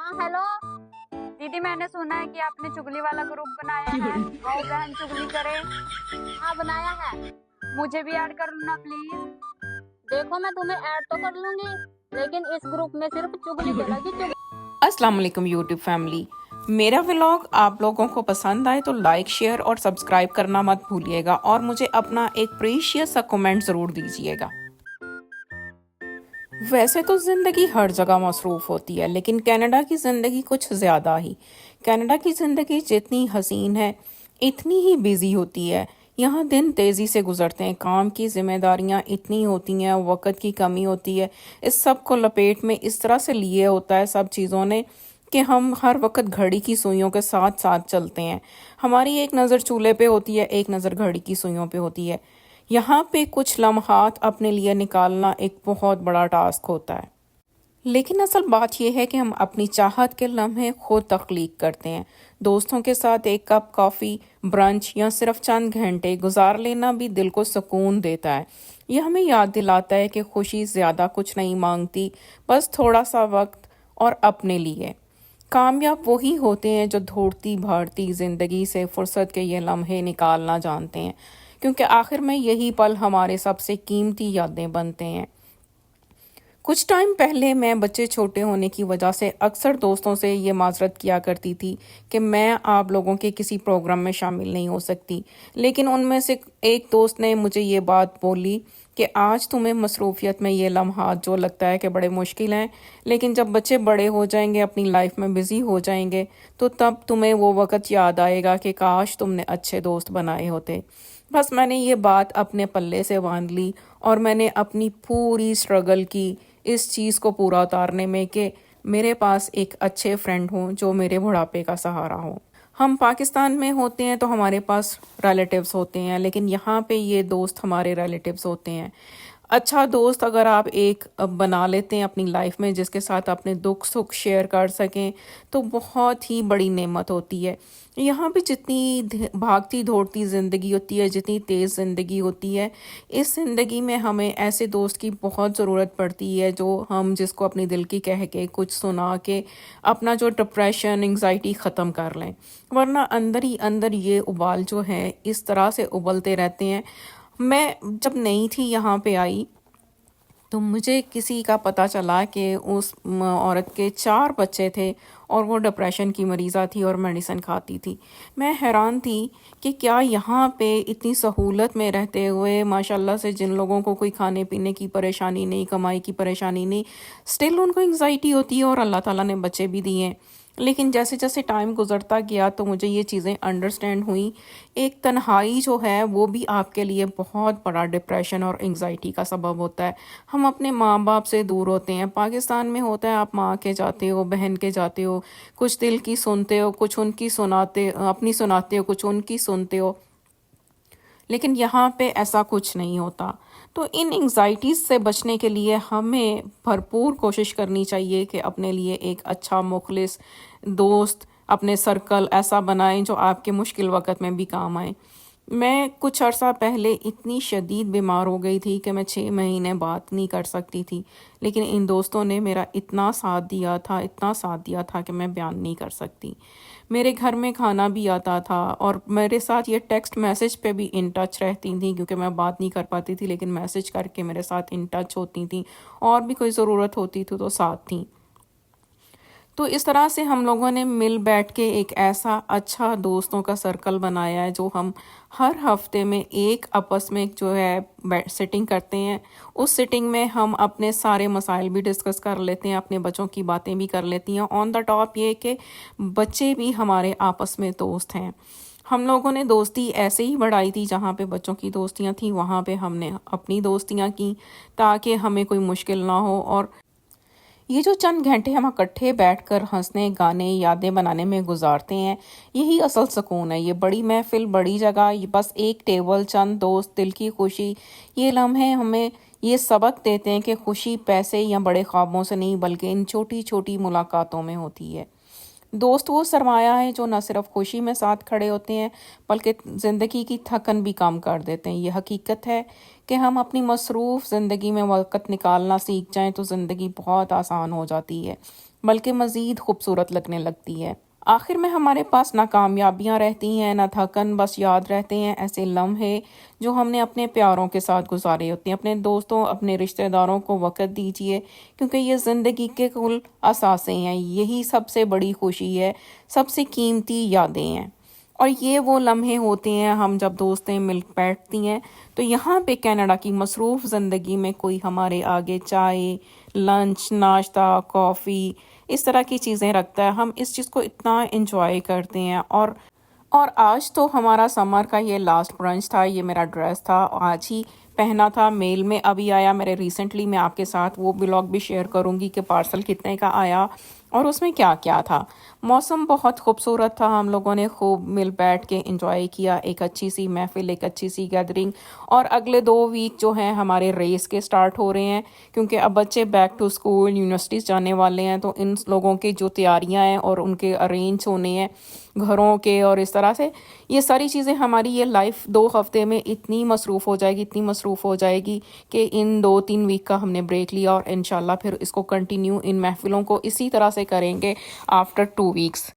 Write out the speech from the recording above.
हाँ हेलो। दीदी मैंने सुना है कि आपने चुगली वाला ग्रुप बनाया है। आओ बहन चुगली करें। हाँ बनाया है। मुझे भी ऐड कर लेना प्लीज। देखो मैं तुम्हें ऐड तो कर लूंगी, लेकिन इस ग्रुप में सिर्फ चुगली चलेगी। चुगली। अस्सलाम वालेकुम यूट्यूब फैमिली। मेरा व्लॉग आप लोगों को पसंद आए तो लाइक शेयर और सब्सक्राइब करना मत भूलिएगा और मुझे अपना एक प्रीशियस सा कमेंट ज़रूर दीजिएगा। वैसे तो ज़िंदगी हर जगह मसरूफ़ होती है, लेकिन कनाडा की ज़िंदगी कुछ ज़्यादा ही। कनाडा की ज़िंदगी जितनी हसीन है इतनी ही बिज़ी होती है। यहाँ दिन तेज़ी से गुजरते हैं, काम की जिम्मेदारियाँ इतनी होती हैं, वक़्त की कमी होती है। इस सब को लपेट में इस तरह से लिए होता है सब चीज़ों ने कि हम हर वक्त घड़ी की सुइयों के साथ साथ चलते हैं। हमारी एक नज़र चूल्हे पे होती है, एक नज़र घड़ी की सुइयों पे होती है। यहाँ पे कुछ लम्हात अपने लिए निकालना एक बहुत बड़ा टास्क होता है, लेकिन असल बात यह है कि हम अपनी चाहत के लम्हे खुद तख्लीक करते हैं। दोस्तों के साथ एक कप कॉफ़ी, ब्रंच या सिर्फ चंद घंटे गुजार लेना भी दिल को सुकून देता है। यह हमें याद दिलाता है कि खुशी ज़्यादा कुछ नहीं मांगती, बस थोड़ा सा वक्त और अपने लिए। कामयाब वही होते हैं जो दौड़ती भागती ज़िंदगी से फुर्सत के ये लम्हे निकालना जानते हैं, क्योंकि आखिर में यही पल हमारे सबसे कीमती यादें बनते हैं। कुछ टाइम पहले मैं बच्चे छोटे होने की वजह से अक्सर दोस्तों से ये माजरत किया करती थी कि मैं आप लोगों के किसी प्रोग्राम में शामिल नहीं हो सकती, लेकिन उनमें से एक दोस्त ने मुझे ये बात बोली कि आज तुम्हें मसरूफियत में ये लम्हात जो लगता है कि बड़े मुश्किल हैं, लेकिन जब बच्चे बड़े हो जाएंगे, अपनी लाइफ में बिज़ी हो जाएंगे, तो तब तुम्हें वो वक़्त याद आएगा कि काश तुमने अच्छे दोस्त बनाए होते। बस मैंने ये बात अपने पल्ले से बांध ली और मैंने अपनी पूरी स्ट्रगल की इस चीज़ को पूरा उतारने में कि मेरे पास एक अच्छे फ्रेंड हों जो मेरे बुढ़ापे का सहारा हो। हम पाकिस्तान में होते हैं तो हमारे पास रिलेटिव्स होते हैं, लेकिन यहाँ पे ये दोस्त हमारे रिलेटिव्स होते हैं। अच्छा दोस्त अगर आप एक बना लेते हैं अपनी लाइफ में, जिसके साथ अपने दुख सुख शेयर कर सकें, तो बहुत ही बड़ी नेमत होती है। यहाँ पे जितनी भागती दौड़ती ज़िंदगी होती है, जितनी तेज़ ज़िंदगी होती है, इस ज़िंदगी में हमें ऐसे दोस्त की बहुत ज़रूरत पड़ती है जो हम जिसको अपनी दिल की कह के कुछ सुना के अपना जो डिप्रेशन एंग्जाइटी ख़त्म कर लें, वरना अंदर ही अंदर ये उबाल जो है इस तरह से उबलते रहते हैं। मैं जब नई थी यहाँ पे आई तो मुझे किसी का पता चला कि उस औरत के 4 बच्चे थे और वो डिप्रेशन की मरीज़ा थी और मेडिसिन खाती थी। मैं हैरान थी कि क्या यहाँ पे इतनी सहूलत में रहते हुए माशाल्लाह से जिन लोगों को कोई खाने पीने की परेशानी नहीं, कमाई की परेशानी नहीं, स्टिल उनको एंग्जाइटी होती है और अल्लाह ताला ने बच्चे भी दिए हैं। लेकिन जैसे जैसे टाइम गुजरता गया तो मुझे ये चीज़ें अंडरस्टैंड हुई। एक तन्हाई जो है वो भी आपके लिए बहुत बड़ा डिप्रेशन और एंग्जाइटी का सबब होता है। हम अपने माँ बाप से दूर होते हैं। पाकिस्तान में होता है आप माँ के जाते हो, बहन के जाते हो, कुछ दिल की सुनते हो, कुछ उनकी सुनाते अपनी सुनाते हो, कुछ उनकी सुनते हो, लेकिन यहाँ पे ऐसा कुछ नहीं होता। तो इन एंग्जाइटीज़ से बचने के लिए हमें भरपूर कोशिश करनी चाहिए कि अपने लिए एक अच्छा मुखलिस दोस्त, अपने सर्कल ऐसा बनाएं जो आपके मुश्किल वक़्त में भी काम आए। मैं कुछ अर्सा पहले इतनी शदीद बीमार हो गई थी कि मैं 6 महीने बात नहीं कर सकती थी, लेकिन इन दोस्तों ने मेरा इतना साथ दिया था, इतना साथ दिया था कि मैं बयान नहीं कर सकती। मेरे घर में खाना भी आता था और मेरे साथ ये टेक्स्ट मैसेज पे भी इन टच रहती थी, क्योंकि मैं बात नहीं कर पाती थी लेकिन मैसेज करके मेरे साथ इन टच होती थी, और भी कोई ज़रूरत होती थी तो साथ थी। तो इस तरह से हम लोगों ने मिल बैठ के एक ऐसा अच्छा दोस्तों का सर्कल बनाया है जो हम हर हफ्ते में एक आपस में जो है सिटिंग करते हैं। उस सिटिंग में हम अपने सारे मसाइल भी डिस्कस कर लेते हैं, अपने बच्चों की बातें भी कर लेती हैं। ऑन द टॉप ये कि बच्चे भी हमारे आपस में दोस्त हैं। हम लोगों ने दोस्ती ऐसे ही बढ़ाई थी, जहाँ पे बच्चों की दोस्तियाँ थी वहाँ पे हमने अपनी दोस्तियाँ की, ताकि हमें कोई मुश्किल ना हो। और ये जो चंद घंटे हम इकट्ठे बैठकर हंसने, गाने, यादें बनाने में गुजारते हैं, यही असल सुकून है। ये बड़ी महफिल, बड़ी जगह, ये बस एक टेबल, चंद दोस्त, दिल की खुशी, ये लम्हे हमें ये सबक देते हैं कि खुशी पैसे या बड़े ख्वाबों से नहीं, बल्कि इन छोटी छोटी मुलाकातों में होती है। दोस्त वो सरमाया है जो न सिर्फ खुशी में साथ खड़े होते हैं, बल्कि ज़िंदगी की थकन भी कम कर देते हैं। ये हकीकत है कि हम अपनी मसरूफ़ ज़िंदगी में वक़्त निकालना सीख जाएं तो ज़िंदगी बहुत आसान हो जाती है। बल्कि मज़ीद खूबसूरत लगने लगती है। आखिर में हमारे पास ना कामयाबियाँ रहती हैं ना थकन, बस याद रहते हैं ऐसे लम्हे जो हमने अपने प्यारों के साथ गुजारे होते हैं। अपने दोस्तों, अपने रिश्तेदारों को वक़्त दीजिए, क्योंकि ये ज़िंदगी के कुल असासे हैं। यही सबसे बड़ी खुशी है, सबसे कीमती यादें हैं। और ये वो लम्हे होते हैं हम जब दोस्तें मिल बैठती हैं। तो यहाँ पे कनाडा की मसरूफ़ ज़िंदगी में कोई हमारे आगे चाय, लंच, नाश्ता, कॉफ़ी इस तरह की चीज़ें रखता है। हम इस चीज़ को इतना एंजॉय करते हैं। और आज तो हमारा समर का ये लास्ट ब्रंच था। ये मेरा ड्रेस था, आज ही पहना था, मेल में अभी आया मेरे रिसेंटली। मैं आपके साथ वो व्लॉग भी शेयर करूँगी कि पार्सल कितने का आया और उसमें क्या क्या था। मौसम बहुत खूबसूरत था, हम लोगों ने खूब मिल बैठ के एंजॉय किया, एक अच्छी सी महफिल, एक अच्छी सी गैदरिंग। और अगले 2 वीक जो हैं हमारे रेस के स्टार्ट हो रहे हैं, क्योंकि अब बच्चे बैक टू स्कूल, यूनिवर्सिटीज़ जाने वाले हैं। तो इन लोगों की जो तैयारियां हैं और उनके अरेंज होने हैं घरों के, और इस तरह से ये सारी चीज़ें हमारी ये लाइफ 2 हफ्ते में इतनी मसरूफ़ हो जाएगी, इतनी मसरूफ़ हो जाएगी कि इन 2-3 वीक का हमने ब्रेक लिया और इंशाल्लाह फिर इसको कंटिन्यू इन महफिलों को इसी तरह से करेंगे आफ्टर 2 वीक्स।